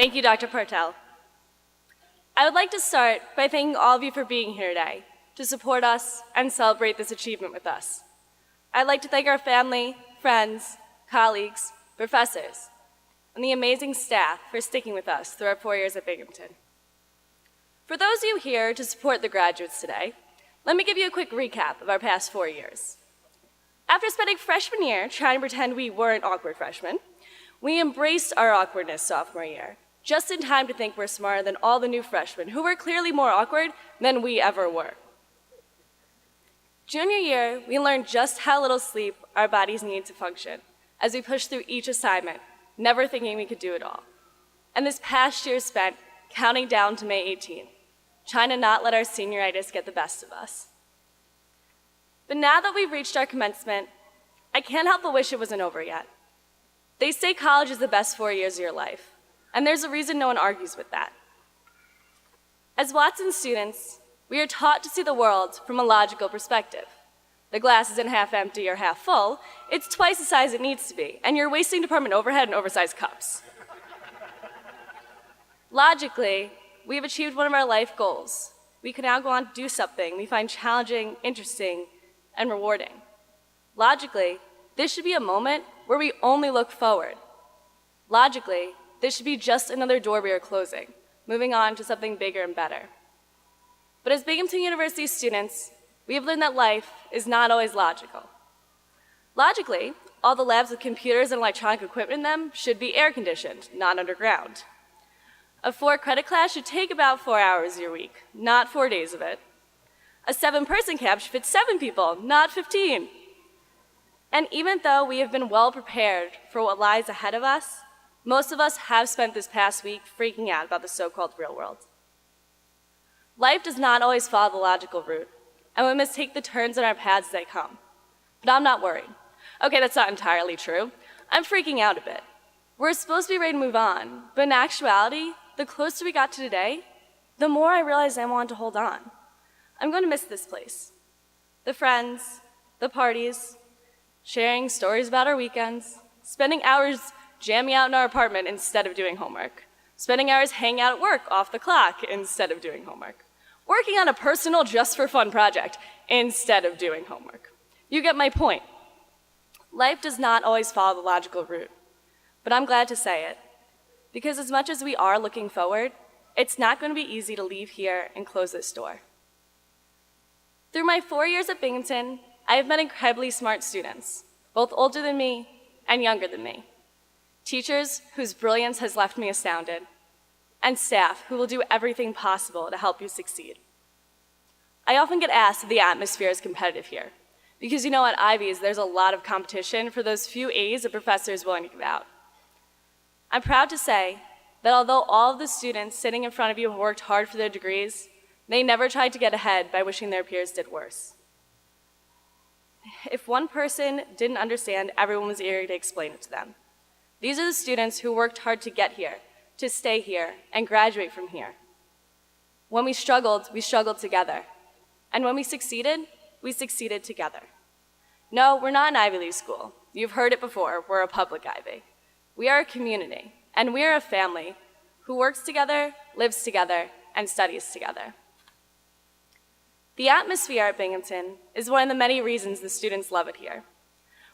Thank you, Dr. Partel. I would like to start by thanking all of you for being here today to support us and celebrate this achievement with us. I'd like to thank our family, friends, colleagues, professors, and the amazing staff for sticking with us through our 4 years at Binghamton. For those of you here to support the graduates today, let me give you a quick recap of our past 4 years. After spending freshman year trying to pretend we weren't awkward freshmen, we embraced our awkwardness sophomore year, just in time to think we're smarter than all the new freshmen who were clearly more awkward than we ever were. Junior year, we learned just how little sleep our bodies need to function as we pushed through each assignment, never thinking we could do it all. And this past year spent counting down to May 18th, trying to not let our senioritis get the best of us. But now that we've reached our commencement, I can't help but wish it wasn't over yet. They say college is the best 4 years of your life, and there's a reason no one argues with that. As Watson students, we are taught to see the world from a logical perspective. The glass isn't half empty or half full, it's twice the size it needs to be, and you're wasting department overhead and oversized cups. Logically, we've achieved one of our life goals. We can now go on to do something we find challenging, interesting, and rewarding. Logically, this should be a moment where we only look forward. Logically, this should be just another door we are closing, moving on to something bigger and better. But as Binghamton University students, we have learned that life is not always logical. Logically, all the labs with computers and electronic equipment in them should be air-conditioned, not underground. A 4-credit class should take about 4 hours a week, not 4 days of it. A 7-person camp should fit 7 people, not 15. And even though we have been well prepared for what lies ahead of us, most of us have spent this past week freaking out about the so-called real world. Life does not always follow the logical route, and we must take the turns in our paths as they come. But I'm not worried. Okay, that's not entirely true. I'm freaking out a bit. We're supposed to be ready to move on, but in actuality, the closer we got to today, the more I realized I wanted to hold on. I'm going to miss this place. The friends, the parties, sharing stories about our weekends, spending hours jamming out in our apartment instead of doing homework, spending hours hanging out at work off the clock instead of doing homework, working on a personal just-for-fun project instead of doing homework. You get my point. Life does not always follow the logical route, but I'm glad to say it, because as much as we are looking forward, it's not going to be easy to leave here and close this door. Through my 4 years at Binghamton, I have met incredibly smart students, both older than me and younger than me. Teachers whose brilliance has left me astounded, and staff who will do everything possible to help you succeed. I often get asked if the atmosphere is competitive here, because you know at Ivy's there's a lot of competition for those few A's a professor is willing to give out. I'm proud to say that although all of the students sitting in front of you have worked hard for their degrees, they never tried to get ahead by wishing their peers did worse. If one person didn't understand, everyone was eager to explain it to them. These are the students who worked hard to get here, to stay here, and graduate from here. When we struggled together. And when we succeeded together. No, we're not an Ivy League school. You've heard it before, we're a public Ivy. We are a community, and we are a family who works together, lives together, and studies together. The atmosphere at Binghamton is one of the many reasons the students love it here.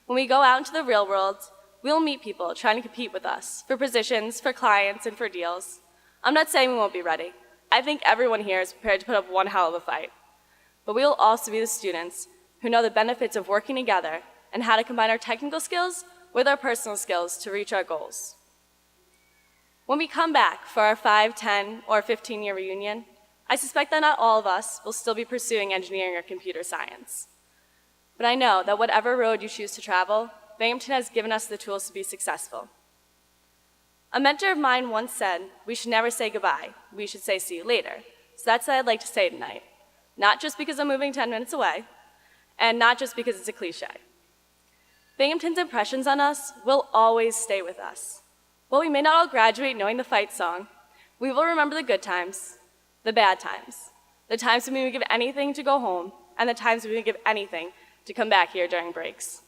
When we go out into the real world, we'll meet people trying to compete with us for positions, for clients, and for deals. I'm not saying we won't be ready. I think everyone here is prepared to put up one hell of a fight. But we will also be the students who know the benefits of working together and how to combine our technical skills with our personal skills to reach our goals. When we come back for our 5, 10, or 15-year reunion, I suspect that not all of us will still be pursuing engineering or computer science. But I know that whatever road you choose to travel, Binghamton has given us the tools to be successful. A mentor of mine once said, we should never say goodbye, we should say see you later. So that's what I'd like to say tonight. Not just because I'm moving 10 minutes away, and not just because it's a cliche. Binghamton's impressions on us will always stay with us. While we may not all graduate knowing the fight song, we will remember the good times, the bad times, the times when we would give anything to go home, and the times when we would give anything to come back here during breaks.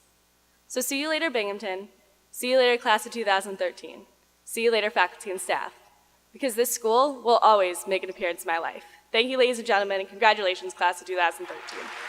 So see you later, Binghamton. See you later, class of 2013. See you later, faculty and staff. because this school will always make an appearance in my life. Thank you, ladies and gentlemen, and congratulations, class of 2013.